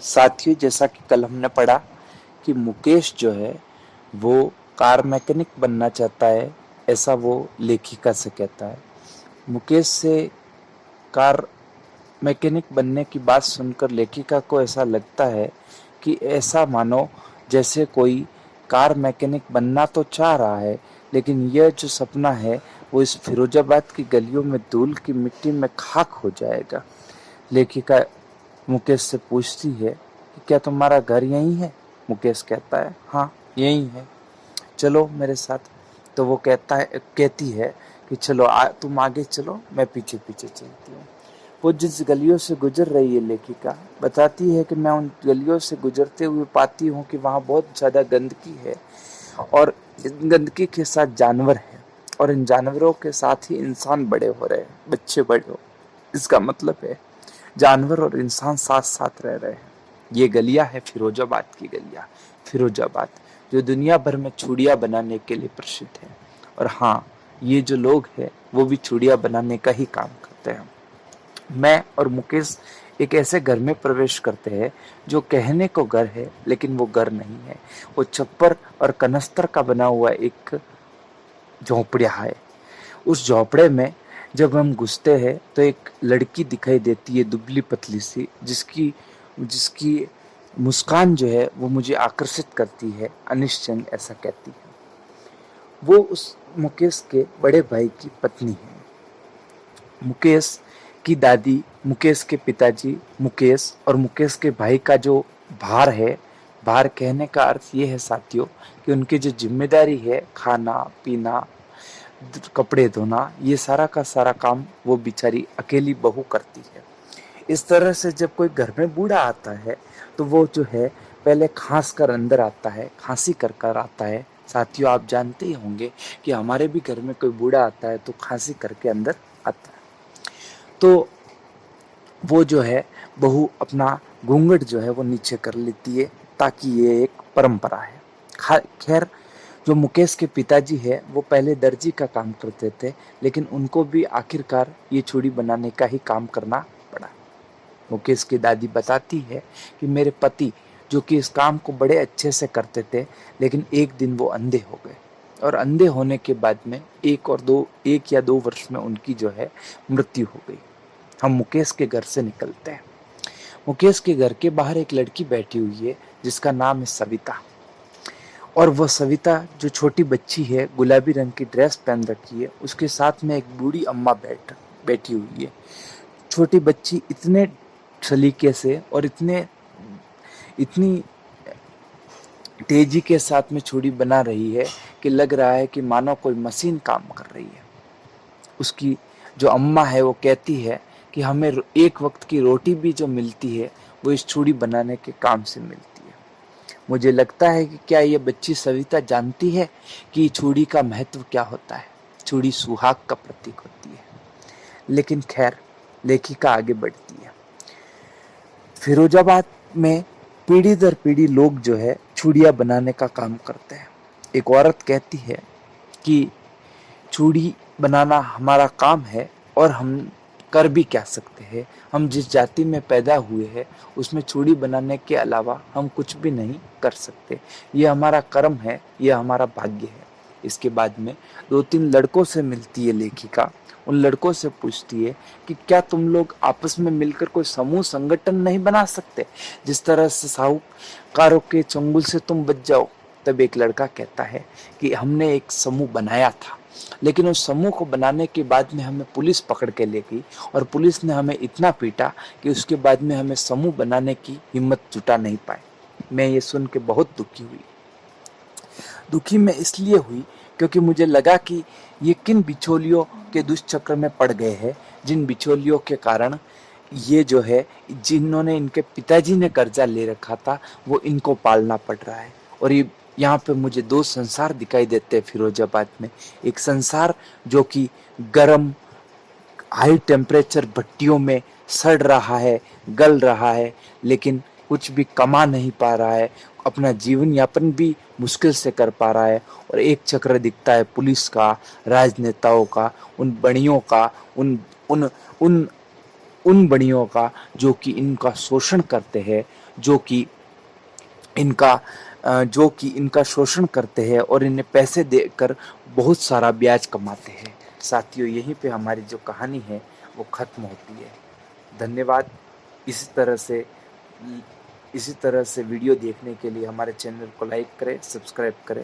साथियों, जैसा कि कल हमने पढ़ा कि मुकेश जो है वो कार मैकेनिक बनना चाहता है, ऐसा वो लेखिका से कहता है। मुकेश से कार मैकेनिक बनने की बात सुनकर लेखिका को ऐसा लगता है कि ऐसा मानो जैसे कोई कार मैकेनिक बनना तो चाह रहा है, लेकिन यह जो सपना है वो इस फिरोजाबाद की गलियों में धूल की मिट्टी में खाक हो जाएगा। लेखिका मुकेश से पूछती है कि क्या तुम्हारा घर यहीं है? मुकेश कहता है हाँ यहीं है, चलो मेरे साथ। तो वो कहती है कि चलो तुम आगे चलो, मैं पीछे पीछे चलती हूँ। वो जिस गलियों से गुजर रही है, लेखिका बताती है कि मैं उन गलियों से गुजरते हुए पाती हूँ कि वहाँ बहुत ज़्यादा गंदगी है और इन गंदगी के साथ जानवर है और इन जानवरों के साथ ही इंसान बड़े हो रहे हैं, बच्चे बड़े हो। इसका मतलब है जानवर और इंसान साथ साथ रह रहे हैं। ये गलियां है फिरोजाबाद की गलियां। फिरोजाबाद जो दुनिया भर में चूड़ियां बनाने के लिए प्रसिद्ध है। और हाँ, ये जो लोग हैं वो भी चूड़ियां बनाने का ही काम करते हैं। मैं और मुकेश एक ऐसे घर में प्रवेश करते हैं जो कहने को घर है लेकिन वो घर नहीं है। वो छप्पर और कनस्तर का बना हुआ एक झोपड़िया है। उस झोपड़े में जब हम घुसते हैं तो एक लड़की दिखाई देती है, दुबली पतली सी, जिसकी जिसकी मुस्कान जो है वो मुझे आकर्षित करती है। अनिश्चंद ऐसा कहती है। वो उस मुकेश के बड़े भाई की पत्नी है। मुकेश की दादी, मुकेश के पिताजी, मुकेश और मुकेश के भाई का जो भार है, भार कहने का अर्थ ये है साथियों कि उनकी जो जिम्मेदारी है, खाना पीना, कपड़े धोना, ये सारा का सारा काम वो बेचारी अकेली बहू करती है। इस तरह से जब कोई घर में बूढ़ा आता है तो वो जो है पहले खांस कर अंदर आता है, खांसी कर कर आता है। साथियों, आप जानते ही होंगे कि हमारे भी घर में कोई बूढ़ा आता है तो खांसी करके अंदर आता है। तो वो जो है बहू अपना घूंघट जो है वो नीचे कर लेती है, ताकि ये एक परंपरा है। खैर, जो मुकेश के पिताजी है वो पहले दर्जी का काम करते थे, लेकिन उनको भी आखिरकार ये चूड़ी बनाने का ही काम करना पड़ा। मुकेश की दादी बताती है कि मेरे पति जो कि इस काम को बड़े अच्छे से करते थे, लेकिन एक दिन वो अंधे हो गए और अंधे होने के बाद में एक या दो वर्ष में उनकी जो है मृत्यु हो गई। हम मुकेश के घर से निकलते हैं। मुकेश के घर के बाहर एक लड़की बैठी हुई है जिसका नाम है सविता। और वह सविता जो छोटी बच्ची है, गुलाबी रंग की ड्रेस पहन रखी है, उसके साथ में एक बूढ़ी अम्मा बैठी हुई है। छोटी बच्ची इतने सलीके से और इतनी तेजी के साथ में चूड़ी बना रही है कि लग रहा है कि मानो कोई मशीन काम कर रही है। उसकी जो अम्मा है वो कहती है कि हमें एक वक्त की रोटी भी जो मिलती है वो इस चूड़ी बनाने के काम से मिलती है। मुझे लगता है कि क्या ये बच्ची सविता जानती है कि चूड़ी का महत्व क्या होता है। चूड़ी सुहाग का प्रतीक होती है। लेकिन खैर, लेखिका आगे बढ़ती है। फिरोजाबाद में पीढ़ी दर पीढ़ी लोग जो है चूड़ियाँ बनाने का काम करते हैं। एक औरत कहती है कि चूड़ी बनाना हमारा काम है और हम कर भी क्या सकते हैं। हम जिस जाति में पैदा हुए हैं उसमें चूड़ी बनाने के अलावा हम कुछ भी नहीं कर सकते। ये हमारा कर्म है, ये हमारा भाग्य है। इसके बाद में दो तीन लड़कों से मिलती है लेखिका। उन लड़कों से पूछती है कि क्या तुम लोग आपस में मिलकर कोई समूह संगठन नहीं बना सकते, जिस तरह से साहूकारों के चंगुल से तुम बच जाओ। तब एक लड़का कहता है कि हमने एक समूह बनाया था, लेकिन उस समूह को बनाने के बाद में हमें पुलिस पकड़ के ले गई और पुलिस ने हमें इतना पीटा कि उसके बाद में हमें समूह बनाने की हिम्मत जुटा नहीं पाए। मैं ये सुन के बहुत दुखी हुई। दुखी मैं इसलिए हुई क्योंकि मुझे लगा कि ये किन बिचौलियों के दुष्चक्र में पड़ गए हैं, जिन बिचौलियों के कारण ये जो है, जिन्होंने इनके पिताजी ने कर्जा ले रखा था, वो इनको पालना पड़ रहा है। और ये यहाँ पे मुझे दो संसार दिखाई देते हैं फिरोजाबाद में। एक संसार जो कि गर्म हाई टेम्परेचर भट्टियों में सड़ रहा है, गल रहा है, लेकिन कुछ भी कमा नहीं पा रहा है, अपना जीवन यापन भी मुश्किल से कर पा रहा है। और एक चक्र दिखता है पुलिस का, राजनेताओं का, उन बड़ियों का, उन उन उन उन बड़ियों का जो कि इनका शोषण करते हैं, जो कि इनका शोषण करते हैं और इन्हें पैसे देकर बहुत सारा ब्याज कमाते हैं। साथियों, यहीं पे हमारी जो कहानी है वो ख़त्म होती है। धन्यवाद। इसी तरह से इसी तरह से वीडियो देखने के लिए हमारे चैनल को लाइक करें, सब्सक्राइब करें।